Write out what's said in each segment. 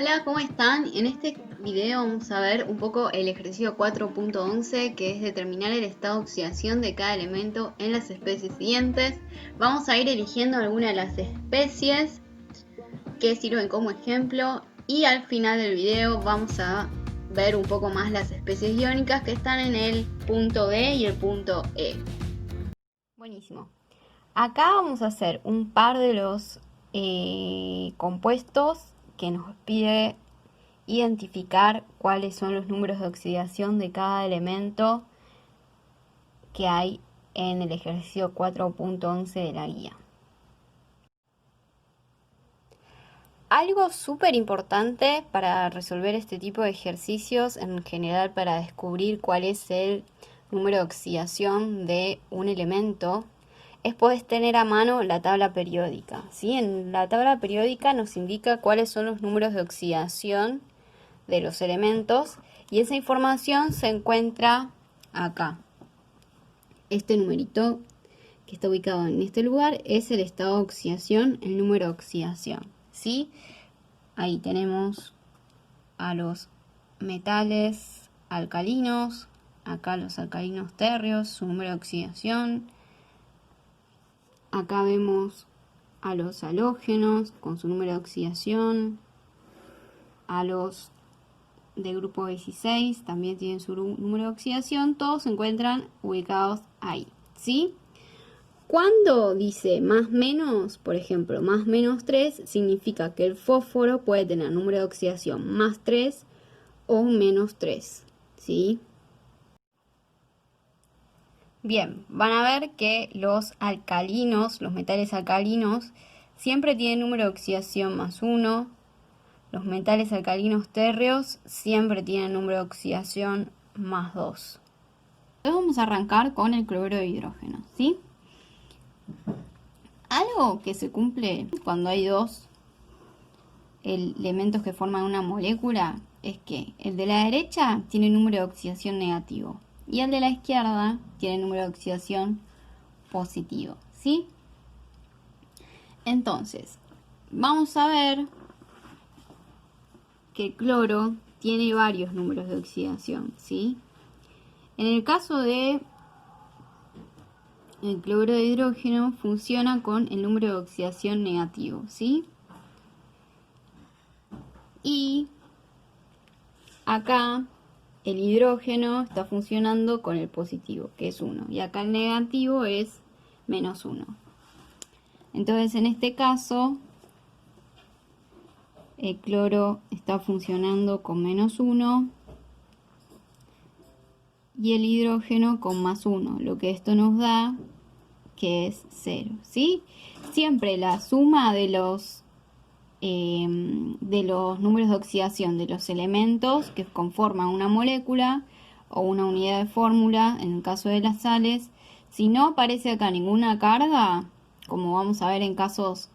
Hola, ¿cómo están? En este video vamos a ver un poco el ejercicio 4.11, que es determinar el estado de oxidación de cada elemento en las especies siguientes. Vamos a ir eligiendo algunas de las especies que sirven como ejemplo y al final del video vamos a ver un poco más las especies iónicas que están en el punto B y el punto E. Buenísimo. Acá vamos a hacer un par de los compuestos que nos pide identificar cuáles son los números de oxidación de cada elemento que hay en el ejercicio 4.11 de la guía. Algo súper importante para resolver este tipo de ejercicios, en general para descubrir cuál es el número de oxidación de un elemento, es poder tener a mano la tabla periódica, ¿sí? En la tabla periódica nos indica cuáles son los números de oxidación de los elementos y esa información se encuentra acá. Este numerito que está ubicado en este lugar es el estado de oxidación, el número de oxidación, ¿sí? Ahí tenemos a los metales alcalinos, acá los alcalinos térreos, su número de oxidación. Acá vemos a los halógenos con su número de oxidación, a los de grupo 16 también tienen su número de oxidación, todos se encuentran ubicados ahí, ¿sí? Cuando dice más menos, por ejemplo, más menos 3, significa que el fósforo puede tener número de oxidación más 3 o menos 3, ¿sí? Bien, van a ver que los alcalinos, los metales alcalinos, siempre tienen número de oxidación más 1. Los metales alcalinos térreos siempre tienen número de oxidación más 2. Entonces vamos a arrancar con el cloruro de hidrógeno, ¿sí? Algo que se cumple cuando hay dos elementos que forman una molécula es que el de la derecha tiene número de oxidación negativo y el de la izquierda tiene número de oxidación positivo, ¿sí? Entonces, vamos a ver que el cloro tiene varios números de oxidación, ¿sí? En el caso de el cloruro de hidrógeno funciona con el número de oxidación negativo, ¿sí? Y acá el hidrógeno está funcionando con el positivo, que es 1, y acá el negativo es menos 1. Entonces, en este caso, el cloro está funcionando con menos 1 y el hidrógeno con más 1, lo que esto nos da que es 0, ¿sí? Siempre la suma de los números de oxidación de los elementos que conforman una molécula o una unidad de fórmula, en el caso de las sales, si no aparece acá ninguna carga, como vamos a ver en casos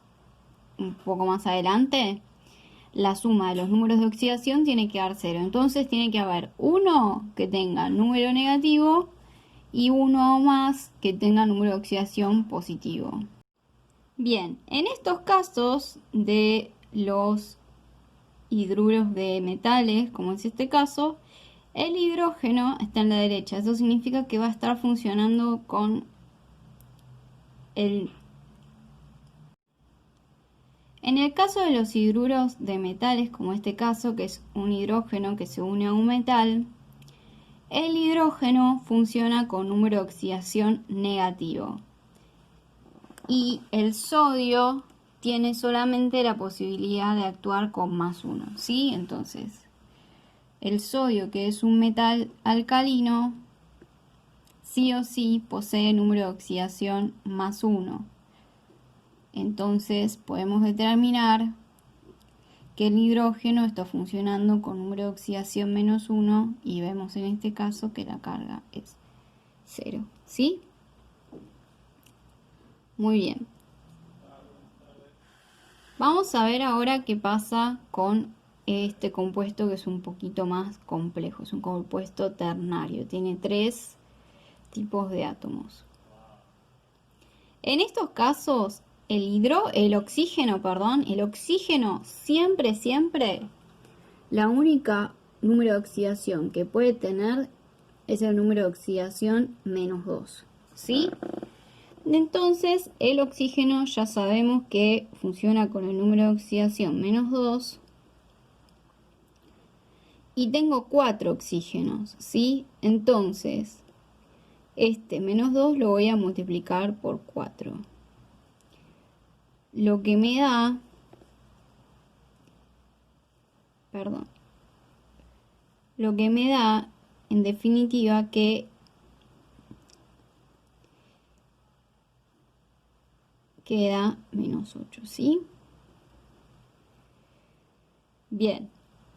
un poco más adelante, la suma de los números de oxidación tiene que dar 0. Entonces tiene que haber uno que tenga número negativo y uno más que tenga número de oxidación positivo. Bien, en estos casos de los hidruros de metales, como es este caso, el hidrógeno está en la derecha. Eso significa que va a estar funcionando con el... En el caso de los hidruros de metales, como este caso, que es un hidrógeno que se une a un metal, el hidrógeno funciona con número de oxidación negativo. Y el sodio tiene solamente la posibilidad de actuar con más 1, ¿sí? Entonces, el sodio, que es un metal alcalino, sí o sí posee número de oxidación más 1. Entonces, podemos determinar que el hidrógeno está funcionando con número de oxidación menos 1 y vemos en este caso que la carga es 0, ¿sí? Muy bien. Vamos a ver ahora qué pasa con este compuesto que es un poquito más complejo. Es un compuesto ternario. Tiene 3 tipos de átomos. En estos casos, el oxígeno siempre la única número de oxidación que puede tener es el número de oxidación -2, ¿sí? Entonces, el oxígeno ya sabemos que funciona con el número de oxidación -2 y tengo 4 oxígenos, ¿sí? Entonces, este -2 lo voy a multiplicar por 4. Lo que me da, lo que me da, en definitiva, que queda -8, ¿sí? Bien,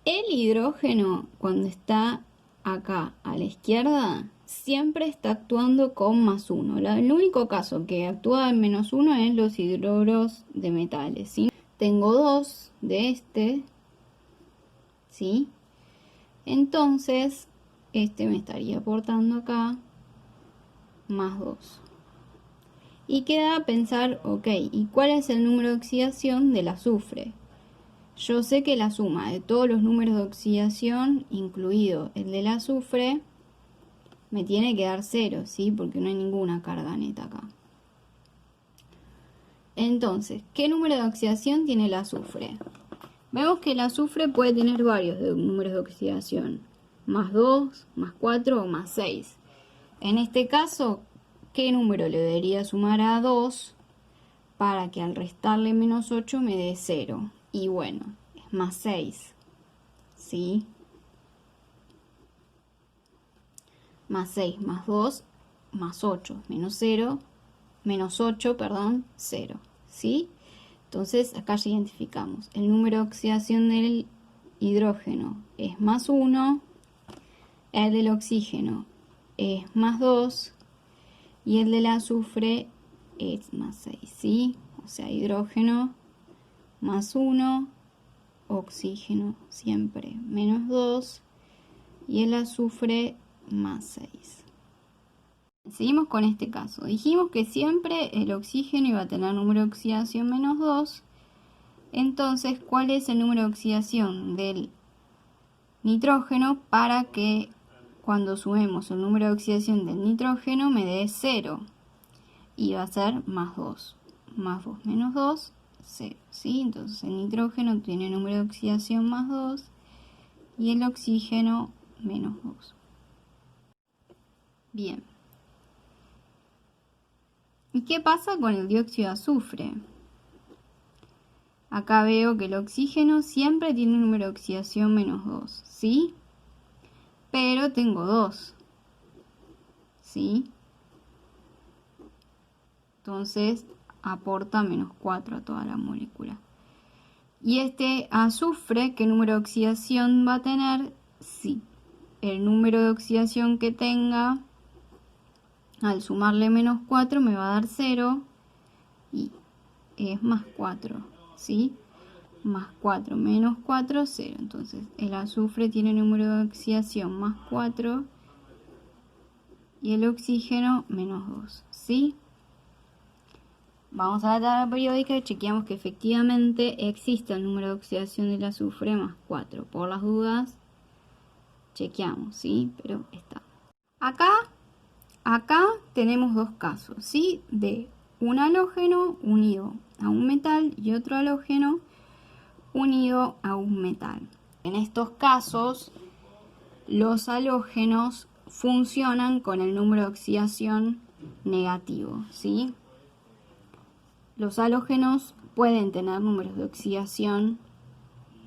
el hidrógeno cuando está acá a la izquierda siempre está actuando con +1. El único caso que actúa en -1 es los hidruros de metales, ¿sí? Tengo 2 de este, ¿sí? Entonces, este me estaría aportando acá +2. Y queda pensar, ok, ¿y cuál es el número de oxidación del azufre? Yo sé que la suma de todos los números de oxidación, incluido el del azufre, me tiene que dar 0, ¿sí? Porque no hay ninguna carga neta acá. Entonces, ¿qué número de oxidación tiene el azufre? Vemos que el azufre puede tener varios números de oxidación. +2, +4 o +6. En este caso, ¿qué número le debería sumar a 2 para que al restarle -8 me dé 0? Y bueno, es +6, ¿sí? +6 +2 +8 -0, -8, perdón, 0, ¿sí? Entonces acá ya identificamos. El número de oxidación del hidrógeno es +1, el del oxígeno es +2 y el del azufre es +6, ¿sí? O sea, hidrógeno +1, oxígeno siempre -2 y el azufre +6. Seguimos con este caso. Dijimos que siempre el oxígeno iba a tener número de oxidación -2. Entonces, ¿cuál es el número de oxidación del nitrógeno para que cuando sumemos el número de oxidación del nitrógeno me dé 0? Y va a ser +2. +2 menos 2, 0. ¿Sí? Entonces el nitrógeno tiene número de oxidación +2 y el oxígeno -2. Bien. ¿Y qué pasa con el dióxido de azufre? Acá veo que el oxígeno siempre tiene un número de oxidación -2, ¿sí? Pero tengo 2, ¿sí? Entonces aporta -4 a toda la molécula. Y este azufre, ¿qué número de oxidación va a tener? Sí, el número de oxidación que tenga, al sumarle -4 me va a dar 0 y es +4, ¿sí? +4 menos 4, 0. Entonces el azufre tiene número de oxidación +4 y el oxígeno -2, ¿sí? Vamos a la tabla periódica y chequeamos que efectivamente existe el número de oxidación del azufre +4. Por las dudas, chequeamos, ¿sí? Pero está. Acá tenemos dos casos, ¿sí? De un halógeno unido a un metal y otro halógeno unido a un metal. En estos casos, los halógenos funcionan con el número de oxidación negativo, ¿sí? Los halógenos pueden tener números de oxidación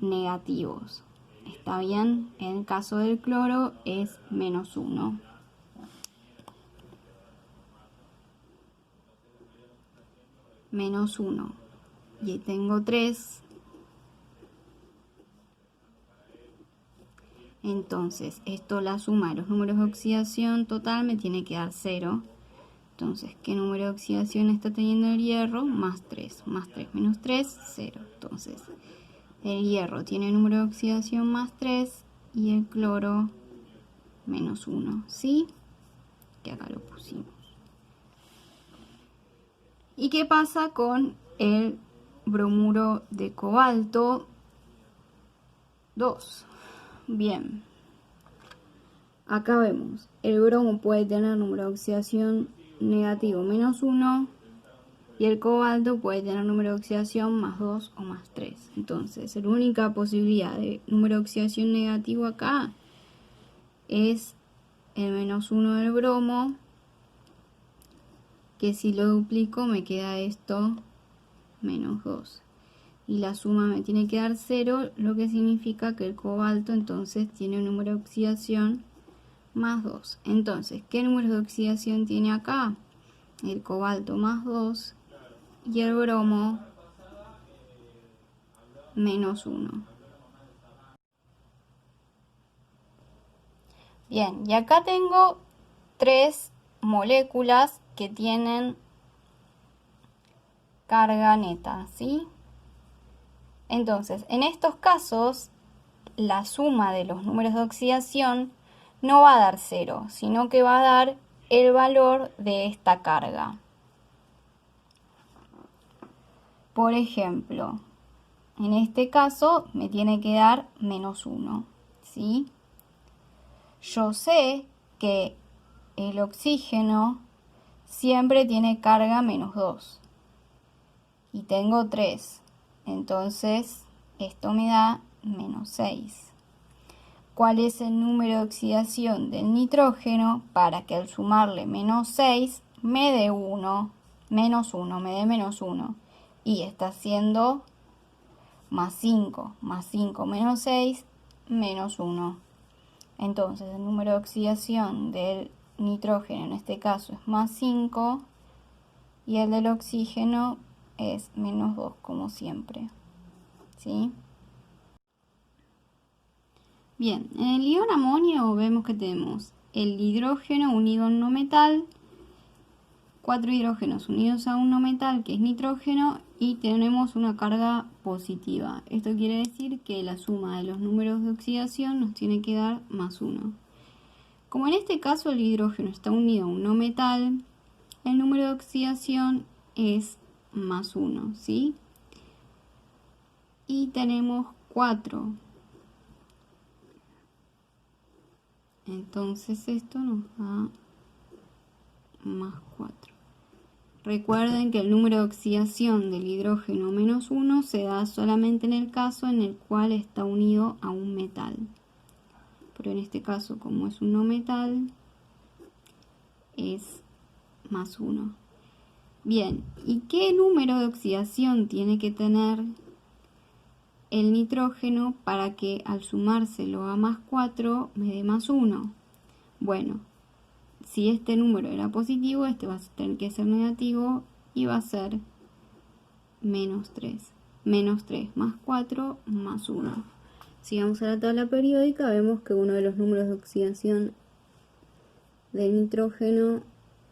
negativos. ¿Está bien? En el caso del cloro es -1. -1. Y ahí tengo 3. Entonces, esto la suma de los números de oxidación total me tiene que dar 0. Entonces, ¿qué número de oxidación está teniendo el hierro? +3. +3 menos 3, 0. Entonces, el hierro tiene número de oxidación +3 y el cloro -1. ¿Sí? Que acá lo pusimos. ¿Y qué pasa con el bromuro de cobalto 2? Bien. Acá vemos, el bromo puede tener número de oxidación negativo -1 y el cobalto puede tener número de oxidación +2 o +3. Entonces, la única posibilidad de número de oxidación negativo acá es el -1 del bromo, que si lo duplico me queda esto -2. Y la suma me tiene que dar 0, lo que significa que el cobalto entonces tiene un número de oxidación +2. Entonces, ¿qué número de oxidación tiene acá? El cobalto +2 y el bromo -1. Bien, y acá tengo 3 moléculas que tienen carga neta, ¿sí? Entonces, en estos casos, la suma de los números de oxidación no va a dar 0, sino que va a dar el valor de esta carga. Por ejemplo, en este caso me tiene que dar -1, ¿sí? Yo sé que el oxígeno siempre tiene carga -2 y tengo 3, entonces esto me da -6. ¿Cuál es el número de oxidación del nitrógeno para que al sumarle -6 me dé 1, -1, me dé -1? Y está haciendo +5, +5 menos 6, -1. Entonces el número de oxidación del nitrógeno en este caso es +5 y el del oxígeno es -2 como siempre, ¿sí? Bien, en el ion amonio vemos que tenemos el hidrógeno unido a un no metal, 4 hidrógenos unidos a un no metal que es nitrógeno y tenemos una carga positiva. Esto quiere decir que la suma de los números de oxidación nos tiene que dar +1. Como en este caso el hidrógeno está unido a un no metal, el número de oxidación es +1, ¿sí? Y tenemos 4. Entonces esto nos da +4. Recuerden que el número de oxidación del hidrógeno -1 se da solamente en el caso en el cual está unido a un metal. Pero en este caso, como es un no metal, es +1. Bien, ¿y qué número de oxidación tiene que tener el nitrógeno para que al sumárselo a +4 me dé +1? Bueno, si este número era positivo, este va a tener que ser negativo y va a ser -3. -3 más 4 más 1. Si vamos a la tabla periódica, vemos que uno de los números de oxidación del nitrógeno,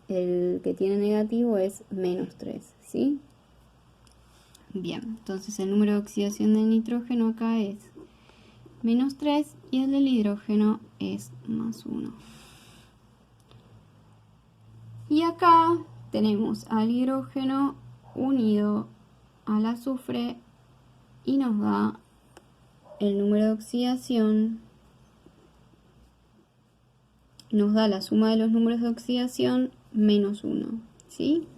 el que tiene negativo, es -3, ¿sí? Bien, entonces el número de oxidación del nitrógeno acá es -3 y el del hidrógeno es +1. Y acá tenemos al hidrógeno unido al azufre y nos da el número de oxidación, nos da la suma de los números de oxidación -1, ¿sí?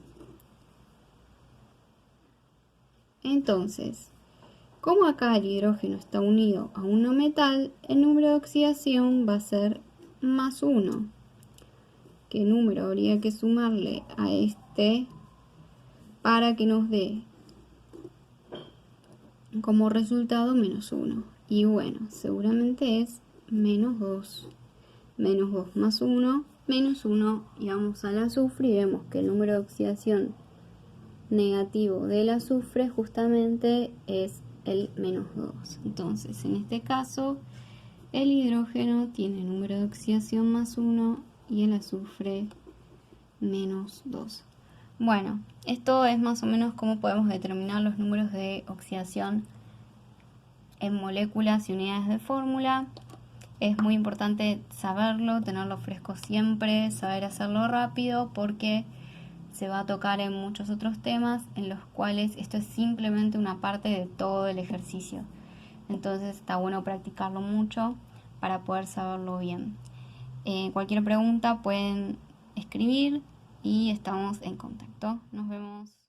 Entonces, como acá el hidrógeno está unido a un no metal, el número de oxidación va a ser +1. ¿Qué número habría que sumarle a este para que nos dé como resultado -1? Y bueno, seguramente es -2. -2 más 1, -1, y vamos al azufre y vemos que el número de oxidación negativo del azufre justamente es el -2. Entonces, en este caso, el hidrógeno tiene número de oxidación +1 y el azufre -2. Bueno, esto es más o menos cómo podemos determinar los números de oxidación en moléculas y unidades de fórmula. Es muy importante saberlo, tenerlo fresco siempre, saber hacerlo rápido, porque se va a tocar en muchos otros temas en los cuales esto es simplemente una parte de todo el ejercicio. Entonces está bueno practicarlo mucho para poder saberlo bien. Cualquier pregunta pueden escribir y estamos en contacto. Nos vemos.